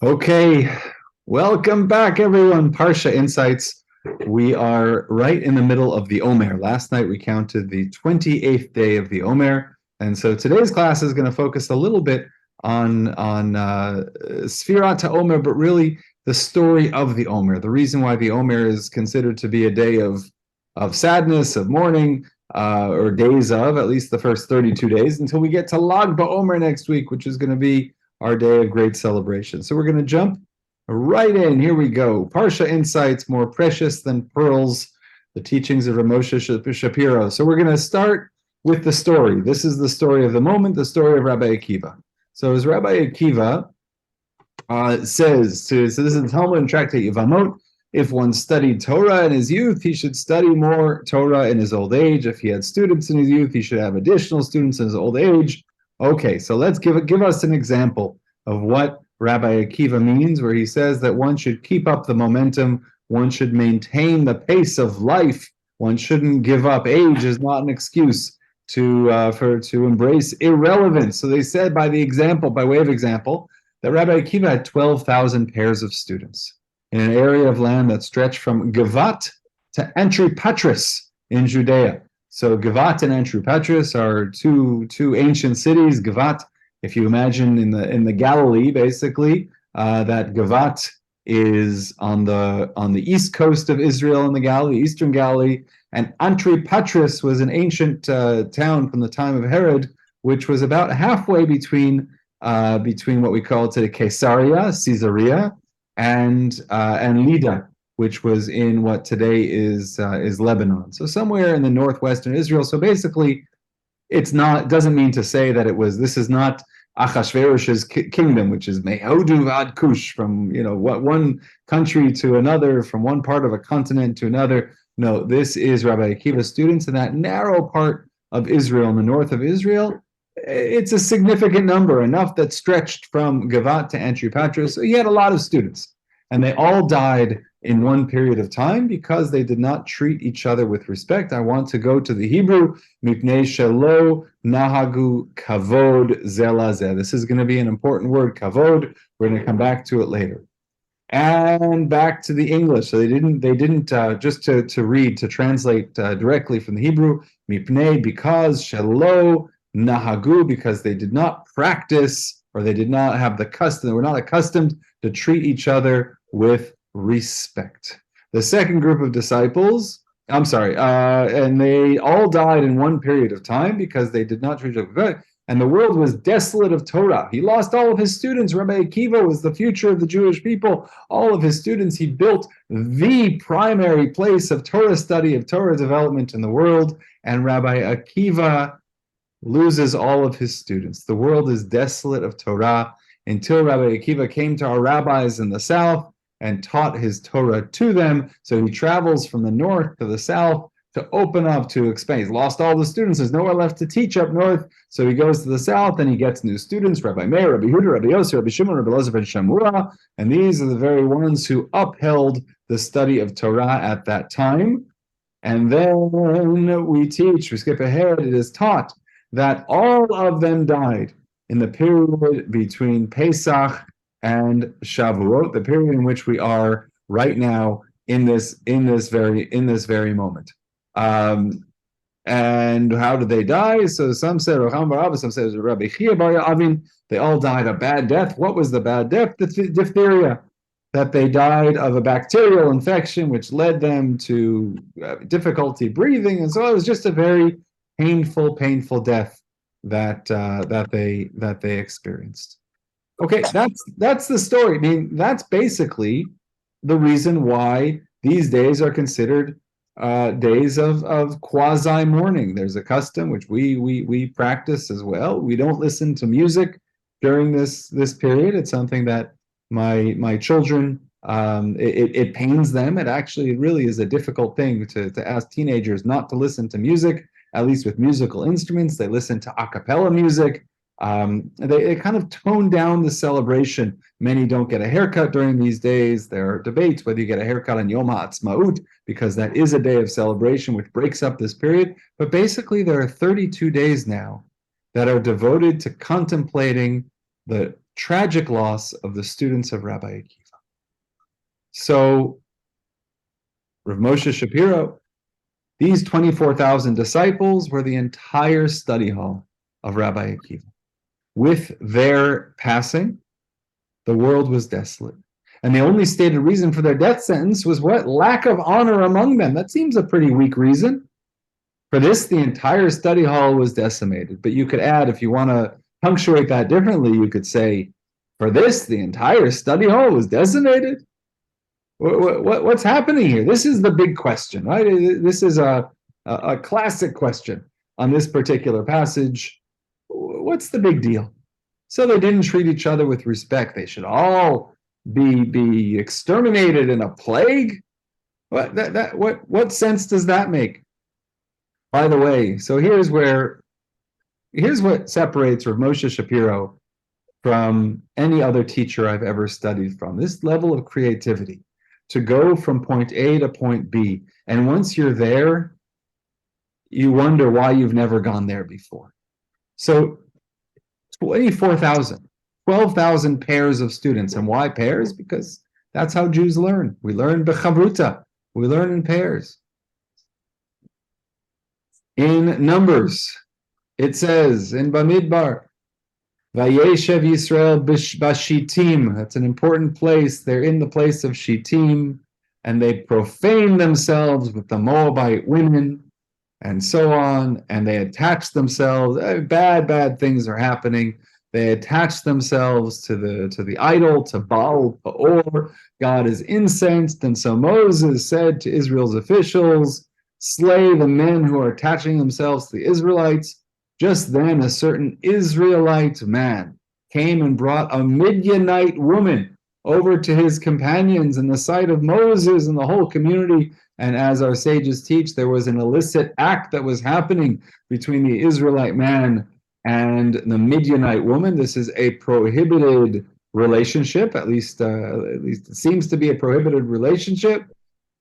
Okay, welcome back, everyone. Parsha Insights. We are right in the middle of the Omer. Last night we counted the 28th day of the Omer, and so today's class is going to focus a little bit on Sfirat HaOmer, but really the story of the Omer. The reason why the Omer is considered to be a day of sadness, of mourning, or days of at least the first 32 days until we get to Lag BaOmer next week, which is going to be our day of great celebration. So we're going to jump right in. Here we go. Parsha Insights, more precious than pearls, the teachings of Rav Moshe Shapiro. So we're going to start with the story. This is the story of the moment, the story of Rabbi Akiva. So as Rabbi Akiva says, so this is the Talmud and Tractate Yevamot, if one studied Torah in his youth, he should study more Torah in his old age. If he had students in his youth, he should have additional students in his old age. Okay, so let's give us an example of what Rabbi Akiva means, where he says that one should keep up the momentum, one should maintain the pace of life, one shouldn't give up. Age is not an excuse to embrace irrelevance. So they said by way of example, that Rabbi Akiva had 12,000 pairs of students in an area of land that stretched from Givat to Antripatris in Judea. So Givat and Antripatris are two ancient cities. Givat, if you imagine in the Galilee, basically, that Givat is on the east coast of Israel in the Galilee, eastern Galilee, and Antripatris was an ancient town from the time of Herod, which was about halfway between what we call today Caesarea, and Lida, which was in what today is Lebanon. So somewhere in the northwestern Israel. So basically, doesn't mean to say that this is not Achashverosh's kingdom, which is Mehodu Vad Kush, from one country to another, from one part of a continent to another. No, this is Rabbi Akiva's students in that narrow part of Israel, in the north of Israel. It's a significant number, enough that stretched from Givat to Antripatris. So he had a lot of students, and they all died in one period of time because they did not treat each other with respect. I want to go to the Hebrew, mipnei shelo nahagu kavod zelazeh. This is going to be an important word, kavod. We're going to come back to it later. And back to the English. So they didn't just to translate directly from the Hebrew, mipnei, because, shelo nahagu, because they did not practice, or they did not have the custom, they were not accustomed to treat each other with respect. The second group of disciples, and they all died in one period of time because they did not treat each other with respect, and the world was desolate of Torah. He lost all of his students. Rabbi Akiva was the future of the Jewish people. All of his students, he built the primary place of Torah study, of Torah development in the world, and Rabbi Akiva loses all of his students. The world is desolate of Torah until Rabbi Akiva came to our rabbis in the south and taught his Torah to them. So he travels from the north to the south to open up, to expand. He's lost all the students. There's nowhere left to teach up north. So he goes to the south and he gets new students, Rabbi Meir, Rabbi Huda, Rabbi Yossi, Rabbi Shimon, Rabbi Elazar ben Shamua. And these are the very ones who upheld the study of Torah at that time. And then we skip ahead, it is taught that all of them died in the period between Pesach and Shavuot, the period in which we are right now in this very moment. And how did they die? So some said Rocham bar Abba, some said Rabbi Scheier bar Ya'avin. They all died a bad death. What was the bad death? The diphtheria. That they died of a bacterial infection, which led them to difficulty breathing, and so it was just a very painful death that they experienced. Okay, that's the story. I mean, that's basically the reason why these days are considered days of quasi mourning. There's a custom which we practice as well. We don't listen to music during this period. It's something that my children, it pains them. It really is a difficult thing to ask teenagers not to listen to music, at least with musical instruments. They listen to a cappella music. They kind of tone down the celebration. Many don't get a haircut during these days. There are debates whether you get a haircut on Yom HaAtzmaut, because that is a day of celebration which breaks up this period. But basically, there are 32 days now that are devoted to contemplating the tragic loss of the students of Rabbi Akiva. So, Rav Moshe Shapiro, these 24,000 disciples were the entire study hall of Rabbi Akiva. With their passing, the world was desolate. And the only stated reason for their death sentence was what? Lack of honor among them. That seems a pretty weak reason. For this, the entire study hall was decimated. But you could add, if you want to punctuate that differently, you could say, for this, the entire study hall was decimated? What's happening here? This is the big question, right? This is a classic question on this particular passage. What's the big deal? So they didn't treat each other with respect. They should all be exterminated in a plague? What sense does that make? By the way, so here's what separates Rav Moshe Shapiro from any other teacher I've ever studied from. This level of creativity to go from point A to point B. And once you're there, you wonder why you've never gone there before. So 24,000, 12,000 pairs of students. And why pairs? Because that's how Jews learn. We learn b'chavruta. We learn in pairs. In Numbers, it says in Bamidbar, Vayeshev Yisrael b'Shittim. That's an important place. They're in the place of Shittim, and they profane themselves with the Moabite women, and so on. And they attach themselves. Bad things are happening. They attach themselves to the idol, to Baal Peor. God is incensed, and so Moses said to Israel's officials, slay the men who are attaching themselves to the Israelites. Just then a certain Israelite man came and brought a Midianite woman over to his companions in the sight of Moses and the whole community. And as our sages teach, there was an illicit act that was happening between the Israelite man and the Midianite woman. This is a prohibited relationship, at least it seems to be a prohibited relationship.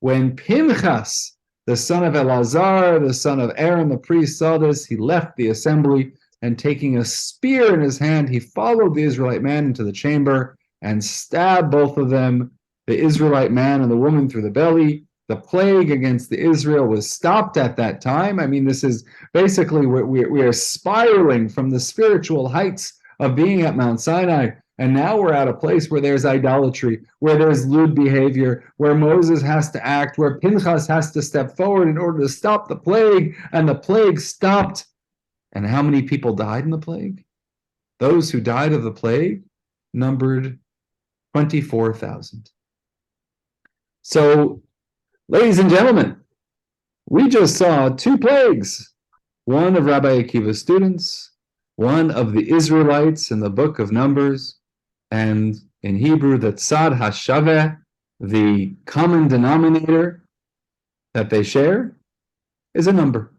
When Pinchas, the son of Elazar, the son of Aaron, the priest, saw this, he left the assembly, and taking a spear in his hand, he followed the Israelite man into the chamber and stabbed both of them, the Israelite man and the woman, through the belly. The plague against the Israel was stopped at that time. I mean, this is basically, we are spiraling from the spiritual heights of being at Mount Sinai. And now we're at a place where there's idolatry, where there's lewd behavior, where Moses has to act, where Pinchas has to step forward in order to stop the plague, and the plague stopped. And how many people died in the plague? Those who died of the plague numbered 24,000. So, ladies and gentlemen, we just saw two plagues. One of Rabbi Akiva's students, one of the Israelites in the book of Numbers, and in Hebrew, the tzad hashaveh, the common denominator that they share, is a number,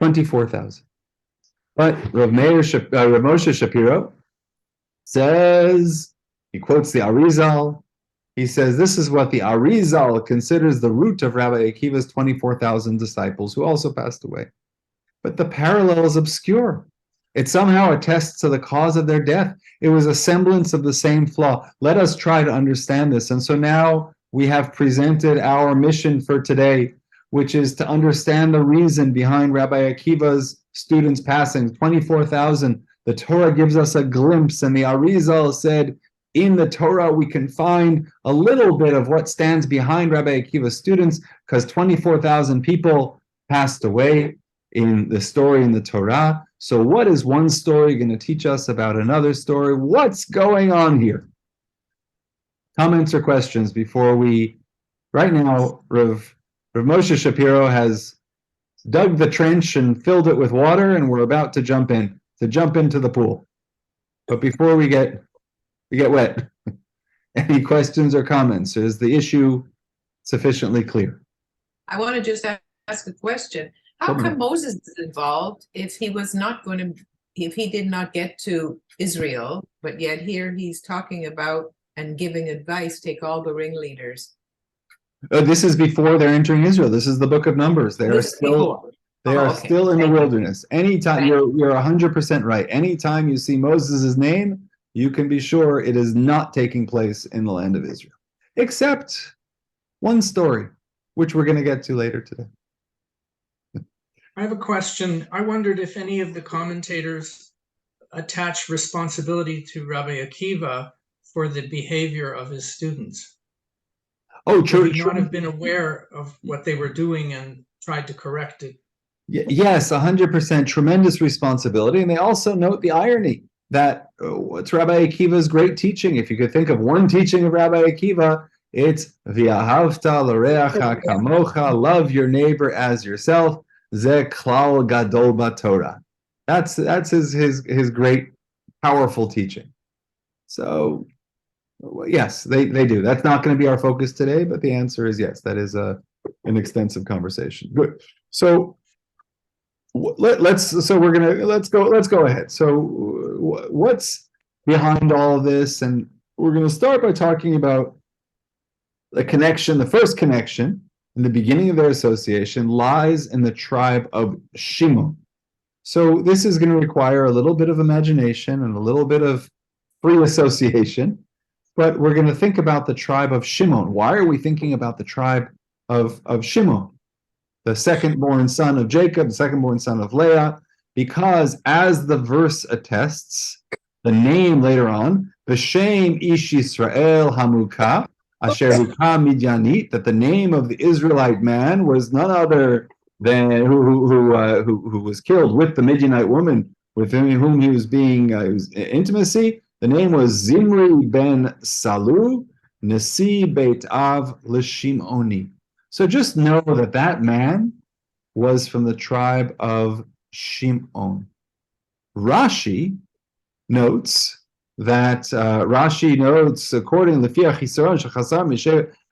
24,000. But Rav Moshe Shapiro says, he quotes the Arizal, he says, this is what the Arizal considers the root of Rabbi Akiva's 24,000 disciples who also passed away. But the parallel is obscure. It somehow attests to the cause of their death. It was a semblance of the same flaw. Let us try to understand this. And so now we have presented our mission for today, which is to understand the reason behind Rabbi Akiva's students passing, 24,000. The Torah gives us a glimpse, and the Arizal said, in the Torah we can find a little bit of what stands behind Rabbi Akiva's students, because 24,000 people passed away in the story in the Torah. So what is one story going to teach us about another story? What's going on here? Comments or questions before we... Right now, Rav Moshe Shapiro has dug the trench and filled it with water, and we're about to jump into the pool. But before we get wet, any questions or comments? Is the issue sufficiently clear? I want to just ask a question. How come Moses is involved if he did not get to Israel, but yet here he's talking about and giving advice, take all the ringleaders? This is before they're entering Israel. This is the book of Numbers. They are still in the wilderness. Anytime, you're 100% right. Anytime you see Moses' name, you can be sure it is not taking place in the land of Israel. Except one story, which we're going to get to later today. I have a question. I wondered if any of the commentators attach responsibility to Rabbi Akiva for the behavior of his students. Oh, Would true. he not have been aware of what they were doing and tried to correct it? Yes, 100% tremendous responsibility. And they also note the irony that what's Rabbi Akiva's great teaching? If you could think of one teaching of Rabbi Akiva, it's V'ahavta l'reacha kamocha, love your neighbor as yourself. Ze klal gadol b'Torah. That's his great, powerful teaching. So, yes, they do. That's not going to be our focus today, but the answer is yes. That is an extensive conversation. Good. So let's go ahead. So what's behind all of this? And we're going to start by talking about the connection. The first connection in the beginning of their association lies in the tribe of Shimon. So this is going to require a little bit of imagination and a little bit of free association, but we're going to think about the tribe of Shimon. Why are we thinking about the tribe of Shimon? The second-born son of Jacob, the second-born son of Leah, because as the verse attests, the name later on, B'Shem Ish Yisrael Hamuka, Asher Hukah Midyanit, that the name of the Israelite man was none other than who was killed with the Midianite woman with whom he was being intimacy. The name was Zimri ben Salu, Nasi Beit Av L'Shimoni. So just know that that man was from the tribe of Shimon. Rashi notes that according to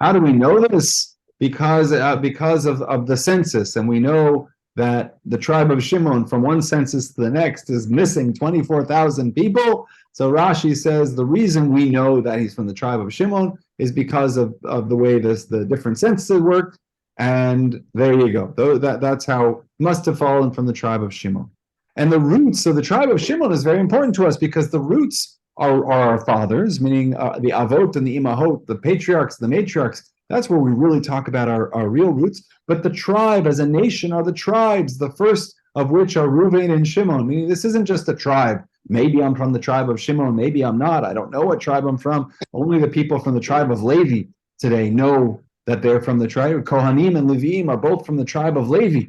how do we know this? Because of the census, and we know that the tribe of Shimon from one census to the next is missing 24,000 people. So Rashi says the reason we know that he's from the tribe of Shimon is because of the way the different censuses worked. And there you go. That's how must have fallen from the tribe of Shimon. And the roots of the tribe of Shimon is very important to us because the roots are our fathers, meaning the avot and the imahot, the patriarchs, the matriarchs. That's where we really talk about our real roots. But the tribe as a nation are the tribes, the first of which are Reuven and Shimon. Meaning this isn't just a tribe. Maybe I'm from the tribe of Shimon, maybe I'm not. I don't know what tribe I'm from. Only the people from the tribe of Levi today know that they're from the tribe. Kohanim and Leviim are both from the tribe of Levi.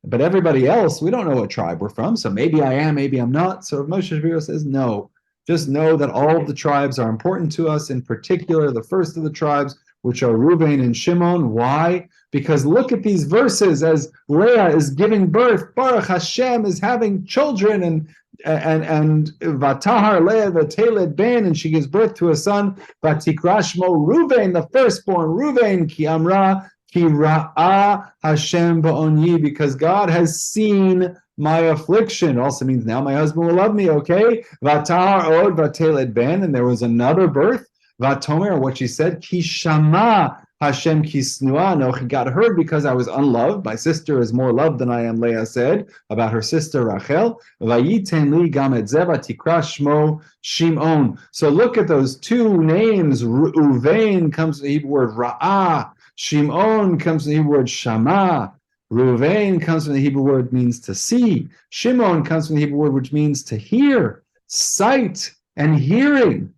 But everybody else, we don't know what tribe we're from. So maybe I am, maybe I'm not. So Rav Moshe Shapiro says, no. Just know that all of the tribes are important to us, in particular the first of the tribes, which are Reuven and Shimon. Why? Because look at these verses as Leah is giving birth. Baruch Hashem is having children, and Vatahar Leah v'teled ben, and she gives birth to a son. Vatikra shmo Reuven, the firstborn Reuven, ki amra ki ra'ah Hashem ba'oni, because God has seen my affliction. Also means now my husband will love me. Okay, Vatahar od v'teled ben, and there was another birth. Vatomer, what she said, ki shama Hashem kisnua. No, he got heard because I was unloved. My sister is more loved than I am, Leah said about her sister Rachel. Vayiten li gam et ze vatikra shmo Shimon. So look at those two names. Reuven comes from the Hebrew word ra'ah. Shimon comes from the Hebrew word shama. Reuven comes from the Hebrew word means to see. Shimon comes from the Hebrew word which means to hear. Sight and hearing.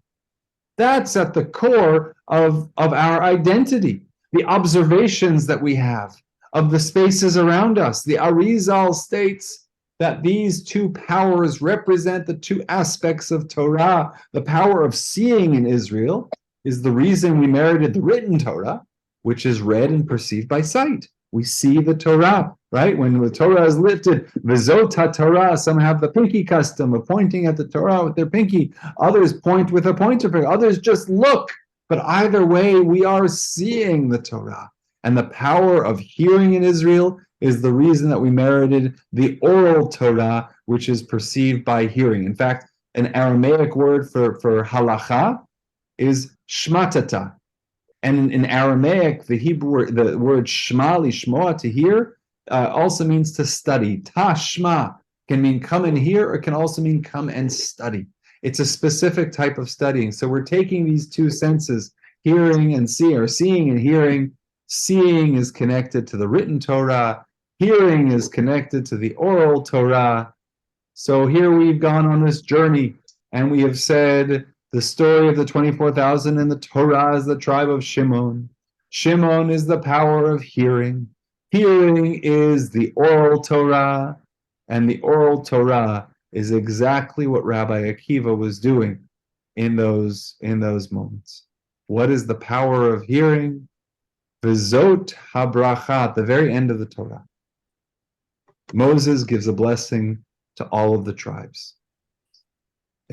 That's at the core of our identity, the observations that we have of the spaces around us. The Arizal states that these two powers represent the two aspects of Torah. The power of seeing in Israel is the reason we merited the written Torah, which is read and perceived by sight. We see the Torah, right? When the Torah is lifted, V'zot HaTorah, some have the pinky custom of pointing at the Torah with their pinky. Others point with a pointer finger. Others just look. But either way, we are seeing the Torah. And the power of hearing in Israel is the reason that we merited the oral Torah, which is perceived by hearing. In fact, an Aramaic word for halacha is shmatata. And in Aramaic, the word shma, lishmoa, to hear, also means to study. Tashma can mean come and hear, or can also mean come and study. It's a specific type of studying. So we're taking these two senses, hearing and seeing, or seeing and hearing. Seeing is connected to the written Torah. Hearing is connected to the oral Torah. So here we've gone on this journey, and we have said the story of the 24,000 in the Torah is the tribe of Shimon. Shimon is the power of hearing. Hearing is the oral Torah, and the oral Torah is exactly what Rabbi Akiva was doing in those moments. What is the power of hearing? V'zot habracha, at the very end of the Torah. Moses gives a blessing to all of the tribes.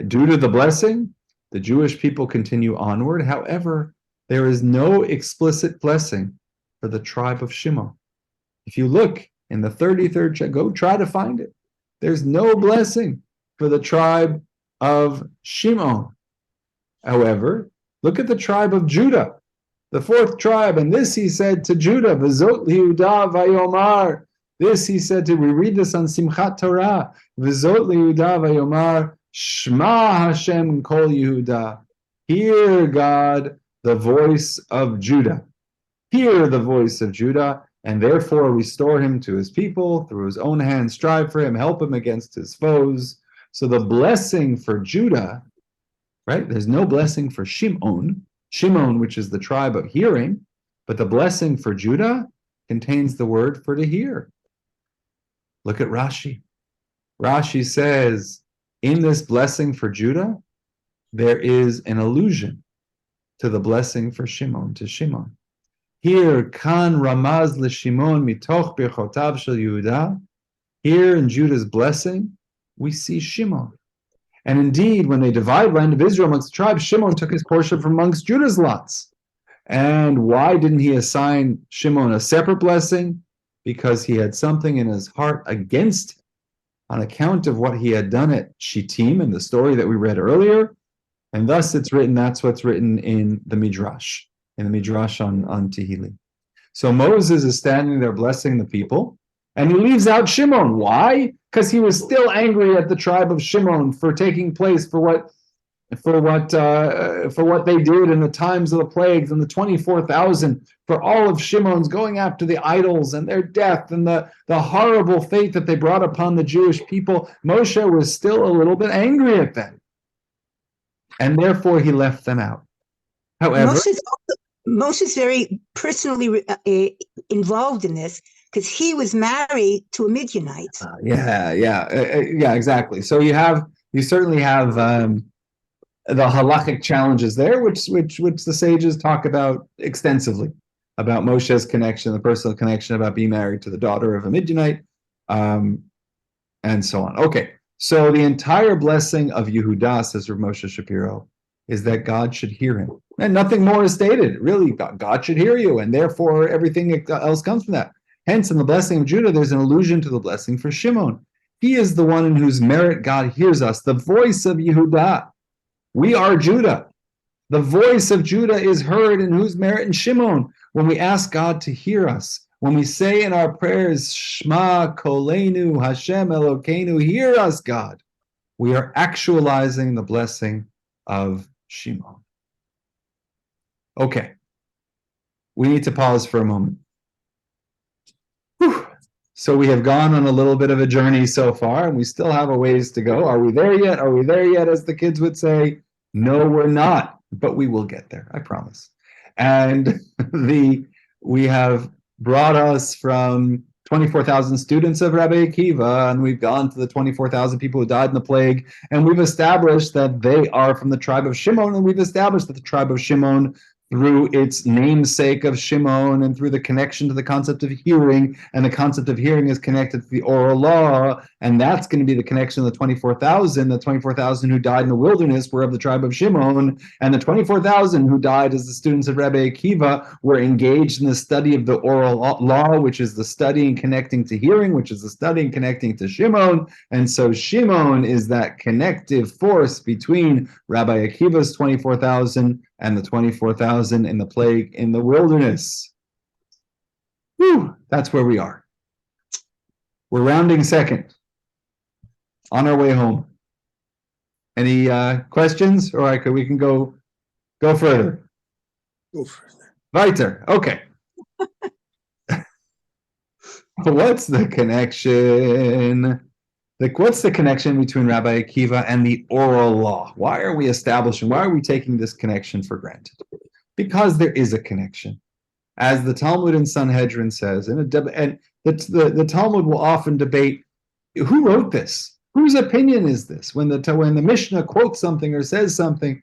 Due to the blessing, the Jewish people continue onward. However, there is no explicit blessing for the tribe of Shimon. If you look in the 33rd chapter, go try to find it. There's no blessing for the tribe of Shimon. However, look at the tribe of Judah, the fourth tribe, and this he said to Judah, V'zot liYehuda vayomar. This he said to, we read this on Simchat Torah, V'zot liYehuda vayomar, Shema Hashem kol Yehuda. Hear, God, the voice of Judah. Hear the voice of Judah, and therefore restore him to his people, through his own hand strive for him, help him against his foes. So the blessing for Judah, right? There's no blessing for Shimon, which is the tribe of hearing, but the blessing for Judah contains the word for to hear. Look at Rashi. Rashi says, in this blessing for Judah, there is an allusion to the blessing for Shimon, to Shimon. Here, kan ramaz l'Shimon mitoch birchotav shel Yehuda. Here in Judah's blessing, we see Shimon. And indeed, when they divide land of Israel amongst the tribes, Shimon took his portion from amongst Judah's lots. And why didn't he assign Shimon a separate blessing? Because he had something in his heart against him, on account of what he had done at Shittim in the story that we read earlier. And thus it's written, that's what's written in the Midrash on Tehillim. So Moses is standing there blessing the people, and he leaves out Shimon. Why? Because he was still angry at the tribe of Shimon for taking place for what they did in the times of the plagues, and the 24,000, for all of Shimon's going after the idols and their death and the horrible fate that they brought upon the Jewish people. Moshe was still a little bit angry at them, and therefore he left them out. However, Moshe's very personally involved in this, because he was married to a Midianite. Exactly. So you certainly have the halachic challenges there, which the sages talk about extensively, about Moshe's connection, the personal connection, about being married to the daughter of a Midianite, and so on. Okay, so the entire blessing of Yehuda, says Rav Moshe Shapiro, is that God should hear him. And nothing more is stated. Really, God should hear you, and therefore everything else comes from that. Hence, in the blessing of Judah, there's an allusion to the blessing for Shimon. He is the one in whose merit God hears us, the voice of Yehuda. We are Judah. The voice of Judah is heard in whose merit? In Shimon. When we ask God to hear us, when we say in our prayers, Shema Kolenu Hashem Elokeinu, hear us, God, we are actualizing the blessing of Shimon. Okay, we need to pause for a moment. Whew. So we have gone on a little bit of a journey so far, and we still have a ways to go. Are we there yet? Are we there yet, as the kids would say? No, we're not, but we will get there, I promise. And we have brought us from 24,000 students of Rabbi Akiva, and we've gone to the 24,000 people who died in the plague, and we've established that they are from the tribe of Shimon, and we've established that the tribe of Shimon, through its namesake of Shimon and through the connection to the concept of hearing, and the concept of hearing is connected to the oral law, and that's going to be the connection of the 24,000. The 24,000 who died in the wilderness were of the tribe of Shimon, and the 24,000 who died as the students of Rabbi Akiva were engaged in the study of the oral law, which is the study and connecting to hearing, which is the study and connecting to Shimon. And so Shimon is that connective force between Rabbi Akiva's 24,000 and the 24,000 in the plague in the wilderness. Whew, that's where we are. We're rounding second, on our way home. Any questions, or we can go further. Go further. Weiter. Okay. What's the connection? What's the connection between Rabbi Akiva and the oral law? Why are we taking this connection for granted? Because there is a connection. As the Talmud in Sanhedrin says, and the Talmud will often debate, who wrote this? Whose opinion is this? When the Mishnah quotes something or says something,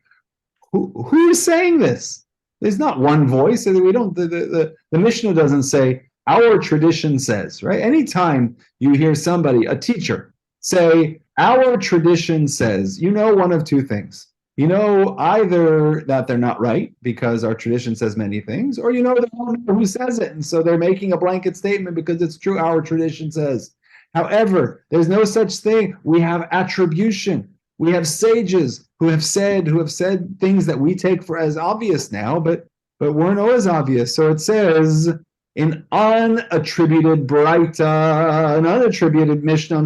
who is saying this? There's not one voice. The Mishnah doesn't say, our tradition says, right? Anytime you hear somebody, a teacher, say, our tradition says, you know one of two things. You know either that they're not right because our tradition says many things, or you know they don't know who says it, and so they're making a blanket statement because it's true, our tradition says. However, there's no such thing. We have attribution. We have sages who have said things that we take for as obvious now, but weren't always obvious. So it says in unattributed Braita, an unattributed Mishnah,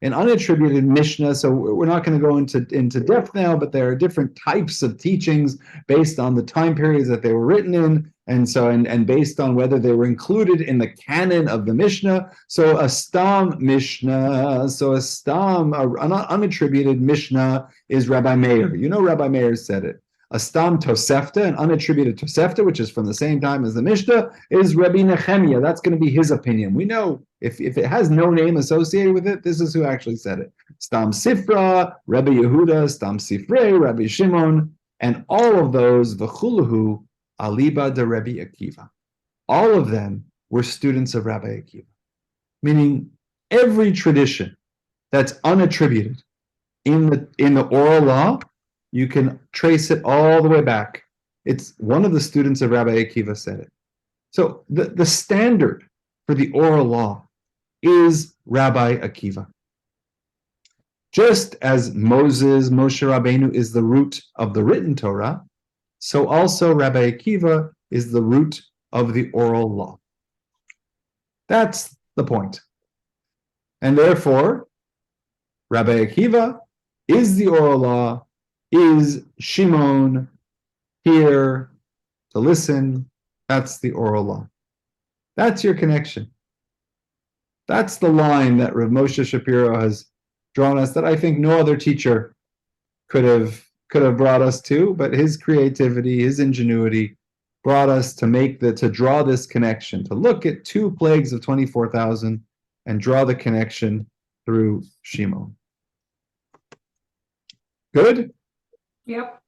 an unattributed Mishnah. So we're not going to go into depth now, but there are different types of teachings based on the time periods that they were written in, and based on whether they were included in the canon of the Mishnah. So a stam Mishnah, an unattributed Mishnah is Rabbi Meir. You know Rabbi Meir said it. A stam Tosefta, an unattributed Tosefta, which is from the same time as the Mishnah, is Rabbi Nehemiah. That's going to be his opinion. We know if it has no name associated with it, this is who actually said it. Stam Sifra, Rabbi Yehuda, Stam Sifrei, Rabbi Shimon, and all of those, v'chuluhu, aliba de Rabbi Akiva. All of them were students of Rabbi Akiva. Meaning every tradition that's unattributed in the oral law, you can trace it all the way back. It's one of the students of Rabbi Akiva said it. So the standard for the oral law is Rabbi Akiva. Just as Moshe Rabbeinu is the root of the written Torah, so also Rabbi Akiva is the root of the oral law. That's the point. And therefore, Rabbi Akiva is the oral law, is Shimon here to listen. That's the oral law. That's your connection. That's the line that Rav Moshe Shapiro has drawn us, that I think no other teacher could have brought us to, but his creativity, his ingenuity brought us to draw this connection, to look at two plagues of 24,000 and draw the connection through Shimon. Good? Yep.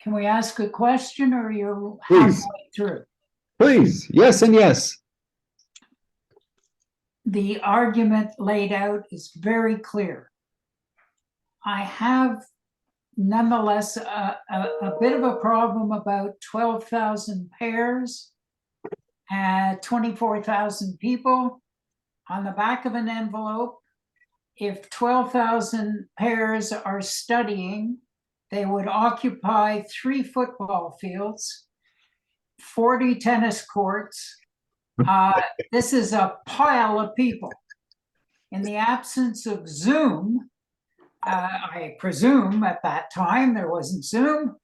Can we ask a question, or are you Please. halfway through? Please, yes and yes. The argument laid out is very clear. I have nonetheless a bit of a problem about 12,000 pairs at 24,000 people on the back of an envelope. If 12,000 pairs are studying, they would occupy 3 football fields, 40 tennis courts. This is a pile of people. In the absence of Zoom, I presume at that time there wasn't Zoom,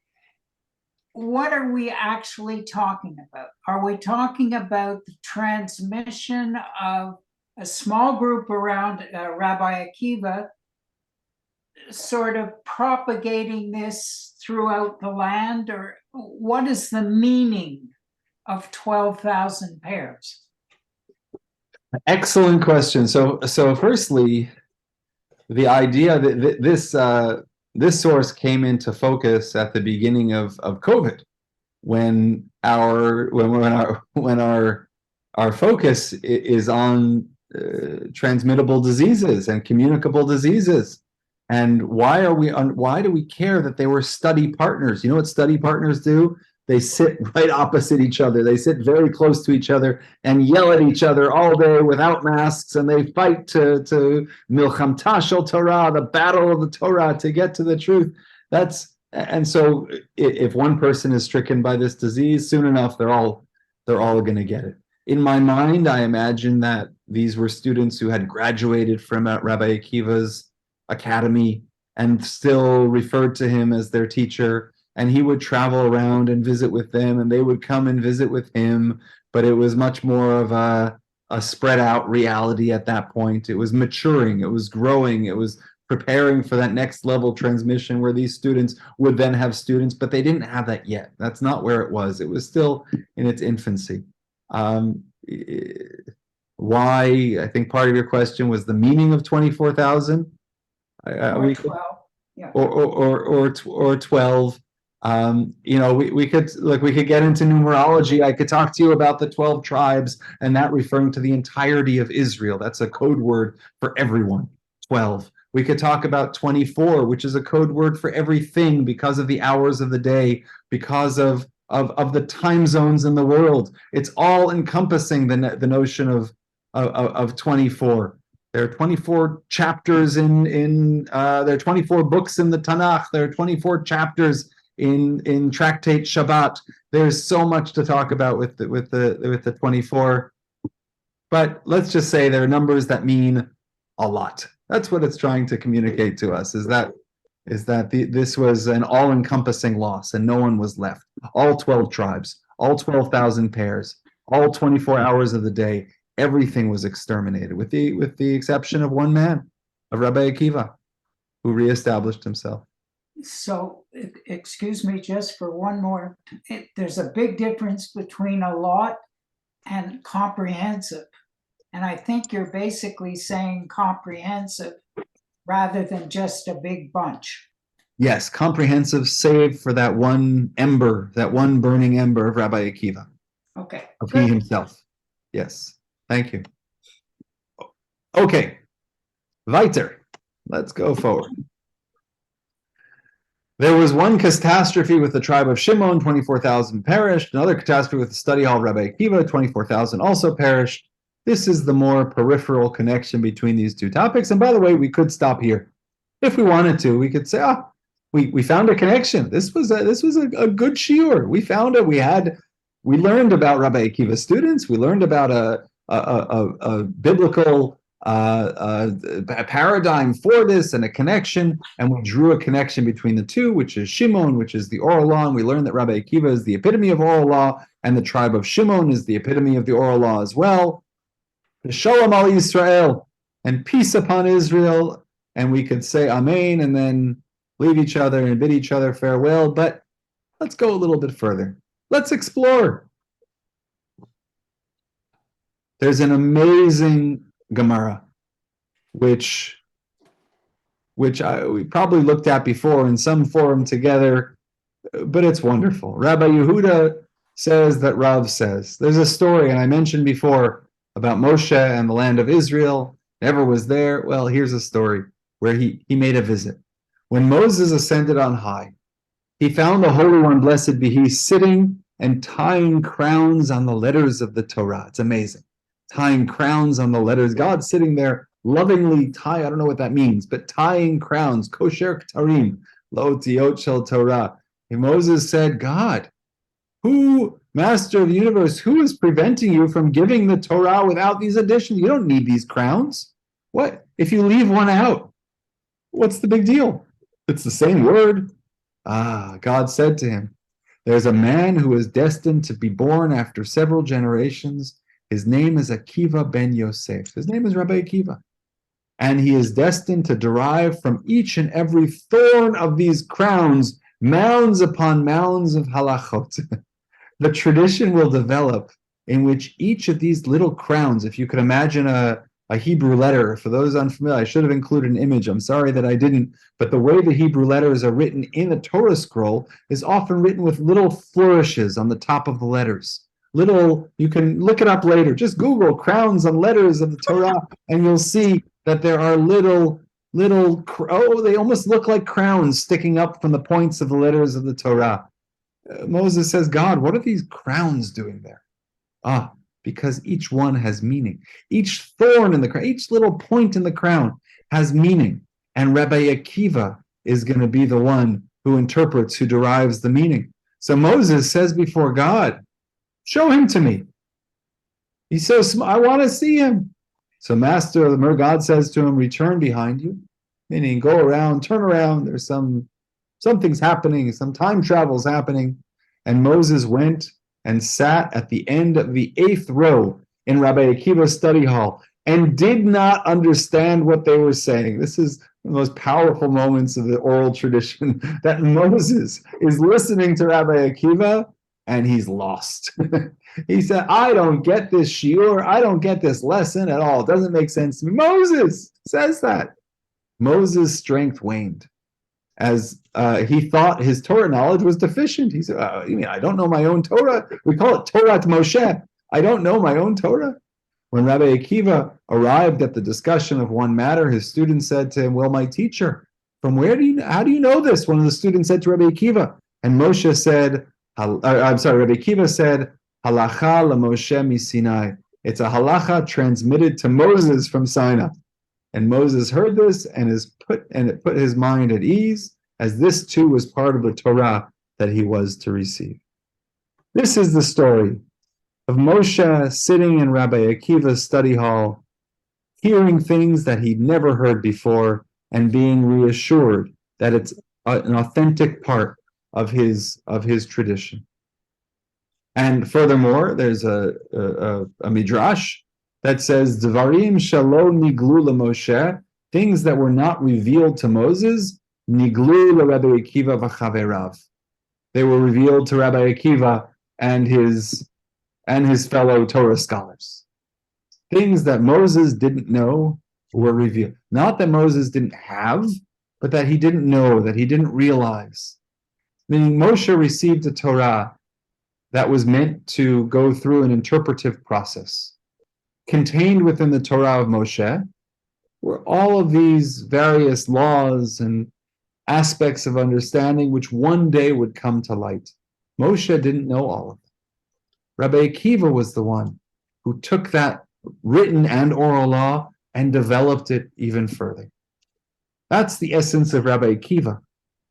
what are we actually talking about? Are we talking about the transmission of a small group around Rabbi Akiva sort of propagating this throughout the land, or what is the meaning of 12,000 pairs? Excellent question. So firstly, the idea that this source came into focus at the beginning of COVID, when our focus is on transmittable diseases and communicable diseases. And why do we care that they were study partners? You know what study partners do? They sit right opposite each other. They sit very close to each other and yell at each other all day without masks, and they fight to milchamta shel Torah, the battle of the Torah, to get to the truth. And so if one person is stricken by this disease, soon enough they're all going to get it. In my mind, I imagine that these were students who had graduated from Rabbi Akiva's academy and still referred to him as their teacher. And he would travel around and visit with them, and they would come and visit with him. But it was much more of a spread out reality at that point. It was maturing, it was growing, it was preparing for that next level transmission where these students would then have students, but they didn't have that yet. That's not where it was. It was still in its infancy. Why? I think part of your question was the meaning of 24,000. Or 12, yeah. Or 12. We could get into numerology. I could talk to you about the 12 tribes and that referring to the entirety of Israel. That's a code word for everyone. 12. We could talk about 24, which is a code word for everything because of the hours of the day, because of the time zones in the world. It's all encompassing the notion of 24. There are 24 chapters there are 24 books in the Tanakh. There are 24 chapters in Tractate Shabbat. There's so much to talk about with the 24. But let's just say there are numbers that mean a lot. That's what it's trying to communicate to us, is that this was an all-encompassing loss and no one was left. All 12 tribes, all 12,000 pairs, all 24 hours of the day, everything was exterminated with the exception of one man, of Rabbi Akiva, who reestablished himself. So, excuse me, just for one more, there's a big difference between a lot and comprehensive. And I think you're basically saying comprehensive rather than just a big bunch. Yes, comprehensive, save for that one ember, that one burning ember of Rabbi Akiva. Okay. Of he himself. Yes, thank you. Okay, weiter. Let's go forward. There was one catastrophe with the tribe of Shimon, 24,000 perished. Another catastrophe with the study hall of Rabbi Akiva, 24,000 also perished. This is the more peripheral connection between these two topics. And by the way, we could stop here. If we wanted to, we could say, we found a connection. This was a good shiur. We found it. We learned about Rabbi Akiva's students. We learned about a biblical paradigm for this and a connection, and we drew a connection between the two, which is Shimon, which is the oral law, and we learned that Rabbi Akiva is the epitome of oral law, and the tribe of Shimon is the epitome of the oral law as well. Shalom al Yisrael, and peace upon Israel, and we could say Amen and then leave each other and bid each other farewell, but let's go a little bit further. Let's explore. There's an amazing Gemara, which we probably looked at before in some forum together, but it's wonderful. Rabbi Yehuda says that Rav says. There's a story, and I mentioned before, about Moshe and the land of Israel. Never was there. Well, here's a story where he made a visit. When Moses ascended on high, he found the Holy One, blessed be he, sitting and tying crowns on the letters of the Torah. It's amazing. Tying crowns on the letters. God sitting there lovingly I don't know what that means, but tying crowns. Kosher ktarim, lo tiot shel Torah. And Moses said, God, who, Master of the universe, who is preventing you from giving the Torah without these additions? You don't need these crowns. What? If you leave one out, what's the big deal? It's the same word. God said to him, there's a man who is destined to be born after several generations. His name is Akiva ben Yosef. His name is Rabbi Akiva. And he is destined to derive from each and every thorn of these crowns mounds upon mounds of halachot. The tradition will develop in which each of these little crowns, if you could imagine a Hebrew letter, for those unfamiliar, I should have included an image. I'm sorry that I didn't, but the way the Hebrew letters are written in the Torah scroll is often written with little flourishes on the top of the letters. You can look it up later. Just Google crowns on letters of the Torah, and you'll see that there are they almost look like crowns sticking up from the points of the letters of the Torah. Moses says, God, what are these crowns doing there? Because each one has meaning. Each thorn in the crown, each little point in the crown has meaning. And Rabbi Akiva is going to be the one who interprets, who derives the meaning. So Moses says before God, show him to me. He's so smart. I want to see him. So Master of the God says to him, return behind you meaning go around, turn around. There's something's happening, some time travel's happening. And Moses went and sat at the end of the 8th row in Rabbi Akiva's study hall and did not understand what they were saying. This is the most powerful moments of the oral tradition, that Moses is listening to Rabbi Akiva and he's lost. He said, I don't get this shiur. I don't get this lesson at all. It doesn't make sense to me. Moses says that. Moses' strength waned as he thought his Torah knowledge was deficient. He said, you mean I don't know my own Torah? We call it Torah Moshe. I don't know my own Torah. When Rabbi Akiva arrived at the discussion of one matter, his student said to him, well, my teacher, how do you know this? One of the students said to Rabbi Akiva, and Moshe said, Rabbi Akiva said, halacha LaMoshe miSinai. It's a halacha transmitted to Moses from Sinai. And Moses heard this and it put his mind at ease, as this too was part of the Torah that he was to receive. This is the story of Moshe sitting in Rabbi Akiva's study hall, hearing things that he'd never heard before, and being reassured that it's an authentic part of his tradition. And furthermore, there's a midrash that says, Dvarim shelo niglu leMoshe, things that were not revealed to Moses, niglu leRabbi Akiva v'chaverav. They were revealed to Rabbi Akiva and his fellow Torah scholars. Things that Moses didn't know were revealed. Not that Moses didn't have, but that he didn't know, that he didn't realize. Meaning Moshe received a Torah that was meant to go through an interpretive process. Contained within the Torah of Moshe were all of these various laws and aspects of understanding which one day would come to light. Moshe didn't know all of them. Rabbi Akiva was the one who took that written and oral law and developed it even further. That's the essence of Rabbi Akiva,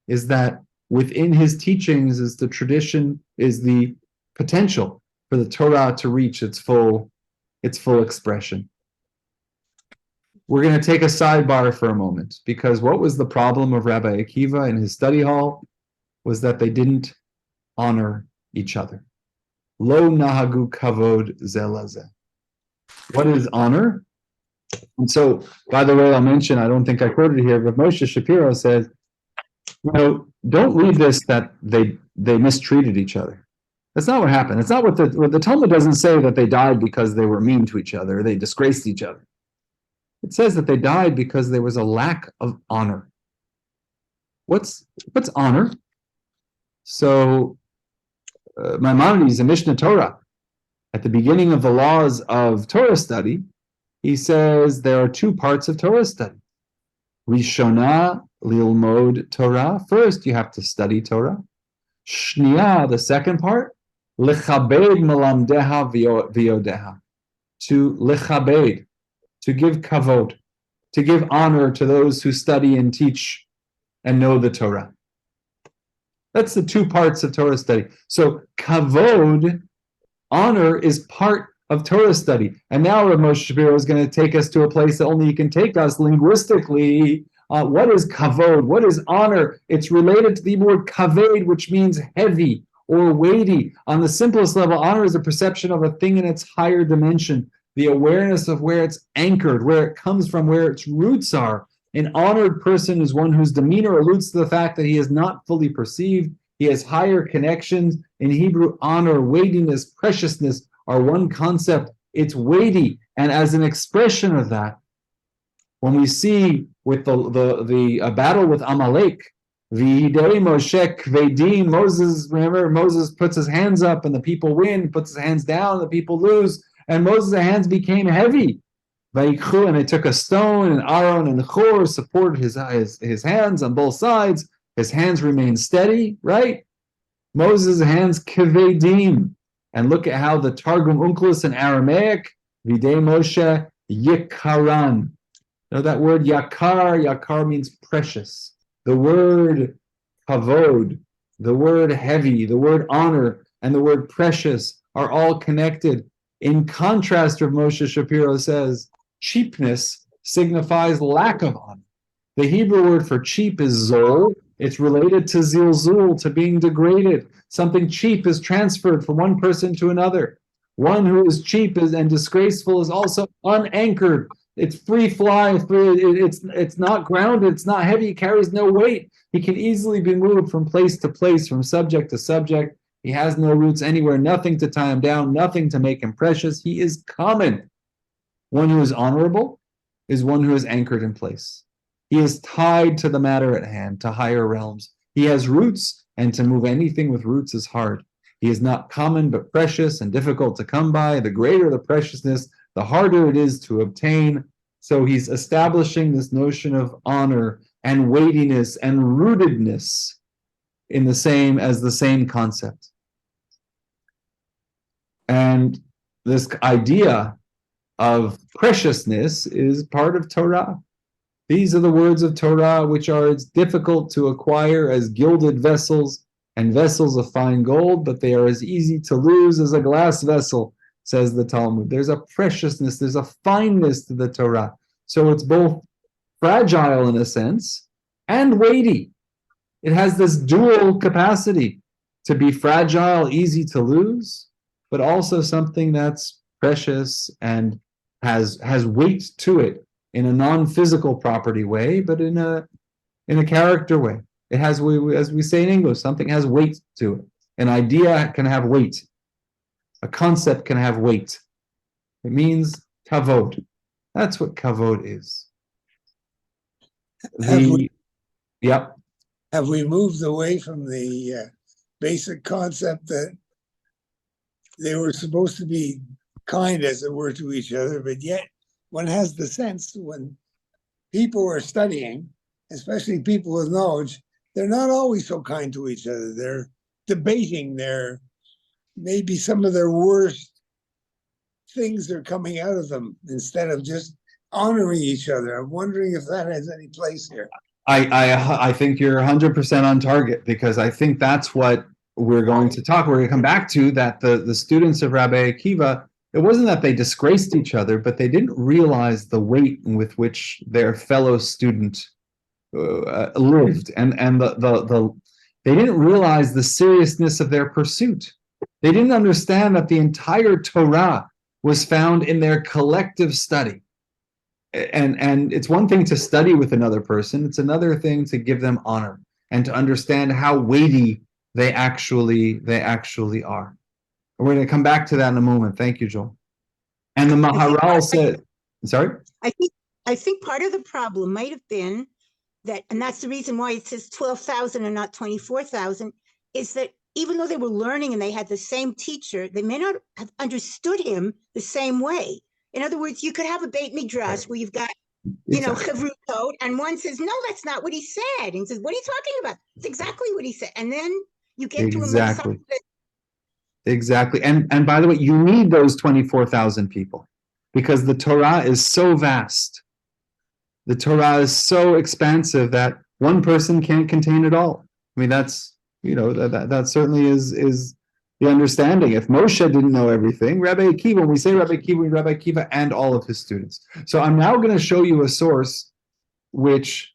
is that within his teachings is the tradition, is the potential for the Torah to reach its full expression. We're going to take a sidebar for a moment, because what was the problem of Rabbi Akiva in his study hall was that they didn't honor each other. Lo nahagu kavod ze lazeh. What is honor? And so, by the way, I'll mention, I don't think I quoted here, Rav Moshe Shapiro says, don't read this that they mistreated each other. That's not what happened. It's not what the Talmud doesn't say that they died because they were mean to each other, they disgraced each other. It says that they died because there was a lack of honor. What's honor? So, Maimonides in Mishnah Torah, at the beginning of the laws of Torah study, he says there are two parts of Torah study. Rishona lilmod Torah. First, you have to study Torah. Shniya, the second part, lechabed melamdeha v'yodeha. To lechabed, to give kavod, to give honor to those who study and teach and know the Torah. That's the two parts of Torah study. So kavod, honor, is part of Torah study. And now Rav Moshe Shapiro is going to take us to a place that only he can take us linguistically. What is kavod? What is honor? It's related to the word kaved, which means heavy or weighty. On the simplest level, honor is a perception of a thing in its higher dimension, the awareness of where it's anchored, where it comes from, where its roots are. An honored person is one whose demeanor alludes to the fact that he is not fully perceived. He has higher connections. In Hebrew, honor, weightiness, preciousness are one concept. It's weighty. And as an expression of that, when we see with the battle with Amalek, V'hidei Moshe kvedim, Moses puts his hands up and the people win, puts his hands down, the people lose, and Moses' hands became heavy. And they took a stone, and Aaron and Hur supported his hands on both sides. His hands remained steady, right? Moses' hands kevedim. And look at how the Targum Onkelos in Aramaic, V'hidei Moshe yikaran. You know that word yakar means precious. The word kavod, the word heavy, the word honor, and the word precious are all connected. In contrast, Rav Moshe Shapiro says, cheapness signifies lack of honor. The Hebrew word for cheap is zol. It's related to zilzul, to being degraded. Something cheap is transferred from one person to another. One who is cheap and disgraceful is also unanchored. It's free fly, it's not grounded, it's not heavy, it carries no weight. He can easily be moved from place to place, from subject to subject. He has no roots anywhere, nothing to tie him down, nothing to make him precious. He is common. One who is honorable is one who is anchored in place. He is tied to the matter at hand, to higher realms. He has roots, and to move anything with roots is hard. He is not common, but precious and difficult to come by. The greater the preciousness, the harder it is to obtain. So he's establishing this notion of honor and weightiness and rootedness in the same concept. And this idea of preciousness is part of Torah. These are the words of Torah which are as difficult to acquire as gilded vessels and vessels of fine gold, but they are as easy to lose as a glass vessel, says the Talmud. There's a preciousness, there's a fineness to the Torah. So it's both fragile in a sense and weighty. It has this dual capacity to be fragile, easy to lose, but also something that's precious and has weight to it in a non-physical property way, but in a character way. It has, as we say in English, something has weight to it. An idea can have weight. A concept can have weight. It means kavod. That's what kavod is. Have we moved away from the basic concept that they were supposed to be kind, as it were, to each other, but yet one has the sense when people are studying, especially people with knowledge, they're not always so kind to each other. They're debating maybe some of their worst things are coming out of them instead of just honoring each other. I'm wondering if that has any place here. I think you're 100% on target, because I think that's what we're going to talk. We're going to come back to that. The students of Rabbi Akiva, it wasn't that they disgraced each other, but they didn't realize the weight with which their fellow student lived, and they didn't realize the seriousness of their pursuit. They didn't understand that the entire Torah was found in their collective study. And it's one thing to study with another person, it's another thing to give them honor and to understand how weighty they actually are. We're going to come back to that in a moment. Thank you, Joel. And the Maharal said, sorry? I think part of the problem might have been that, and that's the reason why it says 12,000 and not 24,000, is that even though they were learning and they had the same teacher, they may not have understood him the same way. In other words, you could have a Beit Midrash where you've got, Chevru code, and one says, no, that's not what he said. And says, what are you talking about? It's exactly what he said. And then you get to him. Exactly. And by the way, you need those 24,000 people, because the Torah is so vast. The Torah is so expansive that one person can't contain it all. I mean, that's, that certainly is the understanding. If Moshe didn't know everything, Rabbi Akiva, when we say Rabbi Akiva and all of his students. So I'm now going to show you a source which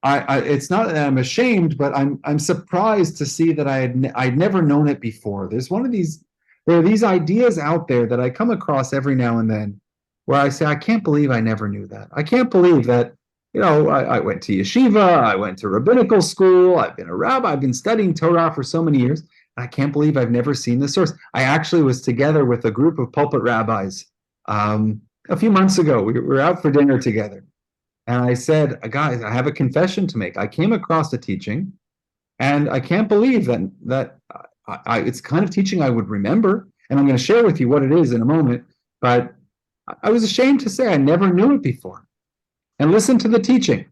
it's not that I'm ashamed, but I'm surprised to see that I'd never known it before. There are these ideas out there that I come across every now and then where I say, I can't believe I never knew that. I can't believe that, I went to yeshiva, I went to rabbinical school, I've been a rabbi, I've been studying Torah for so many years. I can't believe I've never seen the source. I actually was together with a group of pulpit rabbis a few months ago. We were out for dinner together. And I said, guys, I have a confession to make. I came across a teaching, and I can't believe that it's kind of teaching I would remember. And I'm going to share with you what it is in a moment. But I was ashamed to say I never knew it before. And listen to the teaching.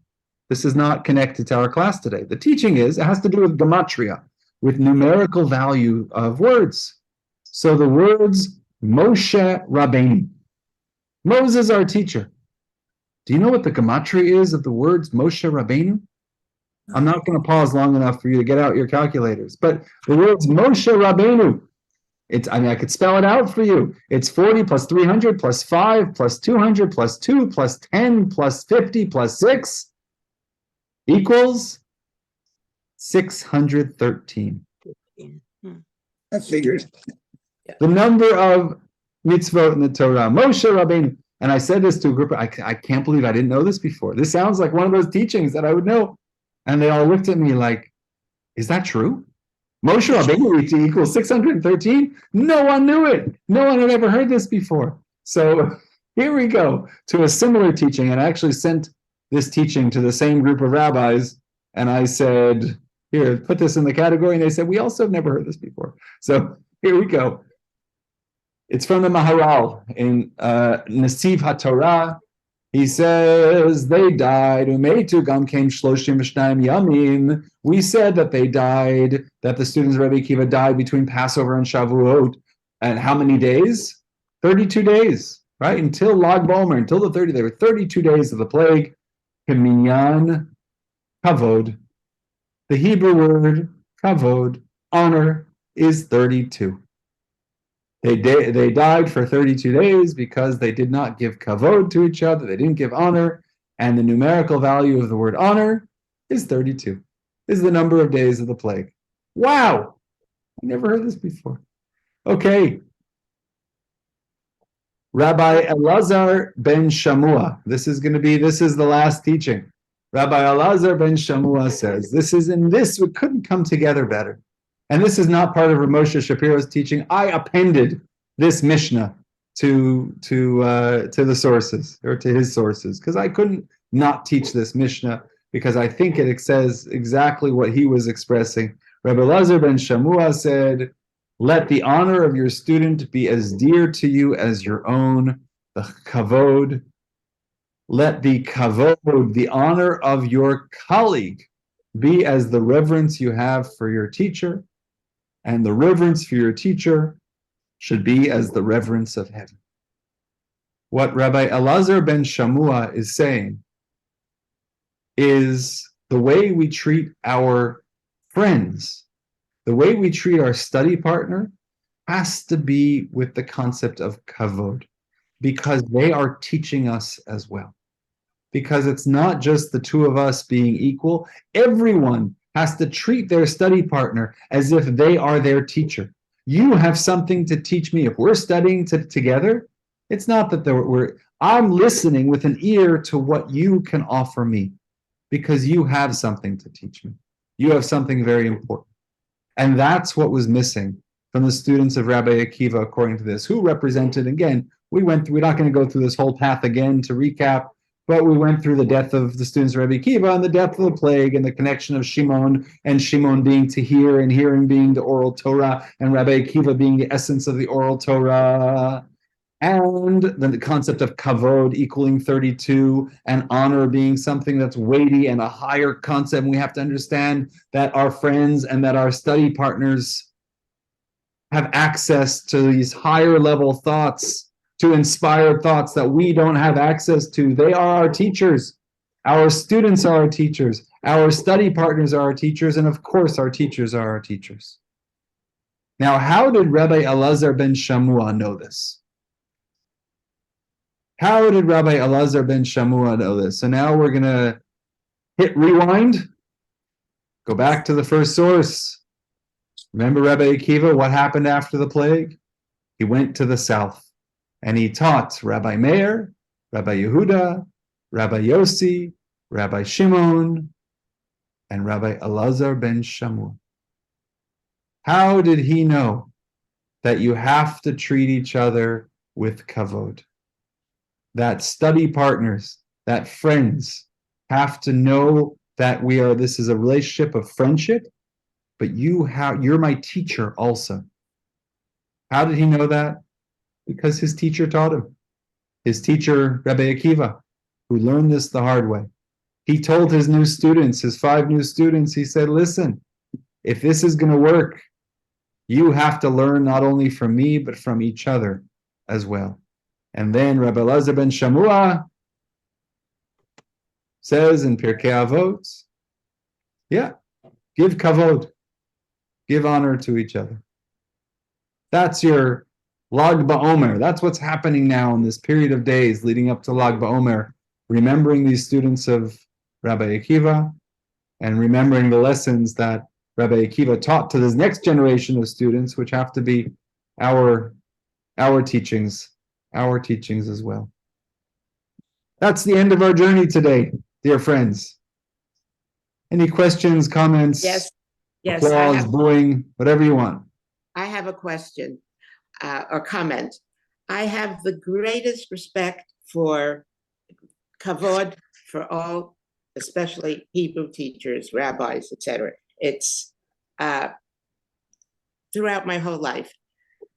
This is not connected to our class today. The teaching it has to do with gematria, with numerical value of words. So the words Moshe Rabbeinu. Moses, our teacher. Do you know what the gematria is of the words Moshe Rabbeinu? I'm not going to pause long enough for you to get out your calculators. But the words Moshe Rabbeinu, I could spell it out for you. It's 40 plus 300 plus 5 plus 200 plus 2 plus 10 plus 50 plus 6. equals 613. I figured. The number of mitzvot in the Torah. Moshe Rabbeinu. And I said this to a group. I can't believe I didn't know this before. This sounds like one of those teachings that I would know. And they all looked at me like, is that true? Moshe Rabbeinu equals 613? No one knew it. No one had ever heard this before. So here we go to a similar teaching. And I actually sent this teaching to the same group of rabbis. And I said, here, put this in the category. And they said, we also have never heard this before. So here we go. It's from the Maharal in Nesiv HaTorah. He says, they died. Umeitu gam came shloshim v'shnayim yamim. We said that they died, that the students of Rabbi Akiva died between Passover and Shavuot. And how many days? 32 days, right? Until Lag BaOmer, until the 30, there were 32 days of the plague. Keminyan kavod. The Hebrew word kavod, honor, is 32. They died for 32 days because they did not give kavod to each other. They didn't give honor. And the numerical value of the word honor is 32. This is the number of days of the plague. Wow! I never heard this before. Okay. Rabbi Elazar ben Shamua. This is the last teaching. Rabbi Elazar ben Shamua says, we couldn't come together better. And this is not part of Rav Moshe Shapiro's teaching. I appended this Mishnah to the sources, or to his sources, because I couldn't not teach this Mishnah, because I think it says exactly what he was expressing. Rabbi Elazar ben Shamua said, let the honor of your student be as dear to you as your own, the kavod. Let the kavod, the honor of your colleague, be as the reverence you have for your teacher. And the reverence for your teacher should be as the reverence of heaven. What Rabbi Elazar ben Shamua is saying is the way we treat our friends, the way we treat our study partner, has to be with the concept of kavod, because they are teaching us as well. Because it's not just the two of us being equal. Everyone has to treat their study partner as if they are their teacher. You have something to teach me. If we're studying together, it's not that I'm listening with an ear to what you can offer me, because you have something to teach me. You have something very important. And that's what was missing from the students of Rabbi Akiva, according to this, who represented, again, we're not going to go through this whole path again to recap, but we went through the death of the students of Rabbi Akiva and the death of the plague and the connection of Shimon, and Shimon being to hear and hearing being the oral Torah, and Rabbi Akiva being the essence of the oral Torah, and then the concept of kavod equaling 32, and honor being something that's weighty and a higher concept. And we have to understand that our friends and that our study partners have access to these higher level thoughts, to inspired thoughts that we don't have access to. They are our teachers. Our students are our teachers. Our study partners are our teachers. And of course, our teachers are our teachers. Now, how did Rabbi Elazar ben Shamua know this? How did Rabbi Elazar ben Shamua know this? So now we're going to hit rewind. Go back to the first source. Remember Rabbi Akiva, what happened after the plague? He went to the south. And he taught Rabbi Meir, Rabbi Yehuda, Rabbi Yossi, Rabbi Shimon, and Rabbi Elazar ben Shamua. How did he know that you have to treat each other with kavod? That study partners, that friends have to know that this is a relationship of friendship, but you're my teacher also. How did he know that? Because his teacher taught him. His teacher, Rabbi Akiva, who learned this the hard way. He told his new students, his 5 new students, he said, listen, if this is going to work, you have to learn not only from me, but from each other as well. And then Rabbi Elazar ben Shamua says in Pirkei Avot, give kavod, give honor to each other. That's your Lag BaOmer. That's what's happening now in this period of days leading up to Lag BaOmer, remembering these students of Rabbi Akiva, and remembering the lessons that Rabbi Akiva taught to this next generation of students, which have to be our teachings as well. That's the end of our journey today, dear friends. Any questions, comments? Yes, Applause, booing, whatever you want. I have a question or comment. I have the greatest respect for kavod for all, especially Hebrew teachers, rabbis, etc. It's throughout my whole life.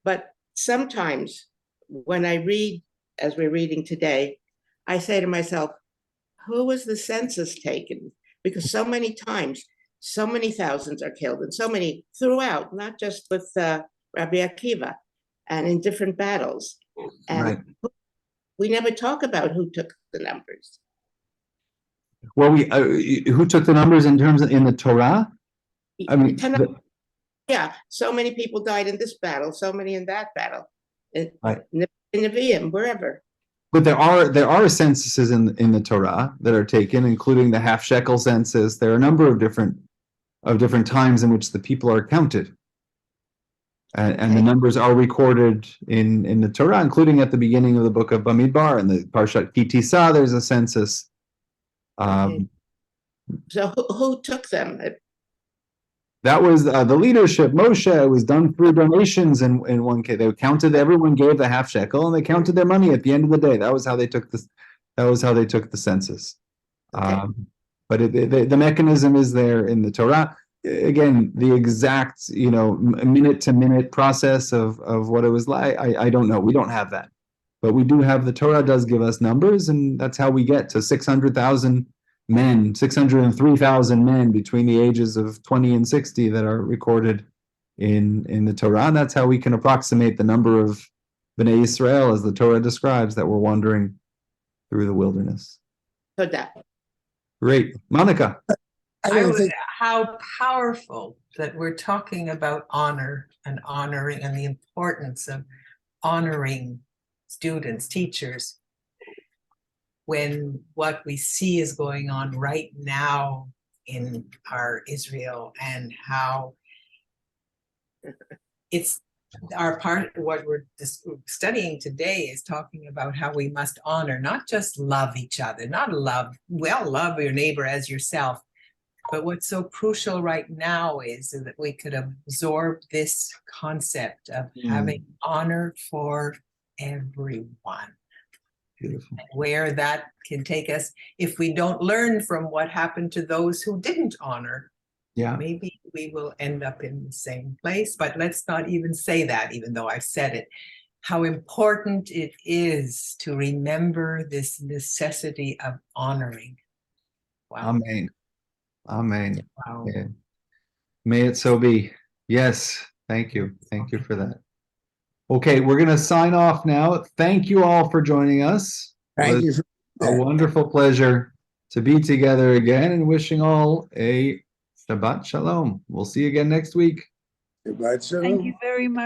But sometimes when I read, as we're reading today, I say to myself, who was the census taken? Because so many times, so many thousands are killed, and so many throughout, not just with Rabbi Akiva, and in different battles. And Right. we never talk about who took the numbers. Well, who took the numbers in terms of in the Torah? I mean, Yeah, so many people died in this battle, so many in that battle, in right. Nevi'im, wherever. But there are censuses in the Torah that are taken, including the half shekel census. There are a number of different times in which the people are counted, and the numbers are recorded in the Torah, including at the beginning of the book of Bamidbar and the Parashat Kitisa. There's a census. So who took them? That was the leadership. Moshe. It was done through donations in one case. They counted. Everyone gave the half shekel, and they counted their money at the end of the day. That was how they took this. That was how they took the census. Okay. But the mechanism is there in the Torah. Again, the exact minute to minute process of what it was like, I don't know. We don't have that, but we do have the Torah does give us numbers, and that's how we get to 600,000 men, 603,000 men between the ages of 20 and 60 that are recorded in the Torah. And that's how we can approximate the number of Bnei Israel, as the Torah describes, that were wandering through the wilderness. Great. Monica. How powerful that we're talking about honor and honoring and the importance of honoring students, teachers, when what we see is going on right now in our Israel, and how it's our part. What we're studying today is talking about how we must honor, not just love each other, not love your neighbor as yourself, but what's so crucial right now is that we could absorb this concept of having honor for everyone. Beautiful. Where that can take us, if we don't learn from what happened to those who didn't honor, maybe we will end up in the same place. But let's not even say that, even though I've said it. How important it is to remember this necessity of honoring. Wow. Amen. Amen. Wow. Yeah. May it so be. Yes. Thank you. Thank you for that. Okay, we're going to sign off now. Thank you all for joining us. Thank you. A wonderful pleasure to be together again, and wishing all a Shabbat Shalom. We'll see you again next week. Shabbat Shalom. Thank you very much.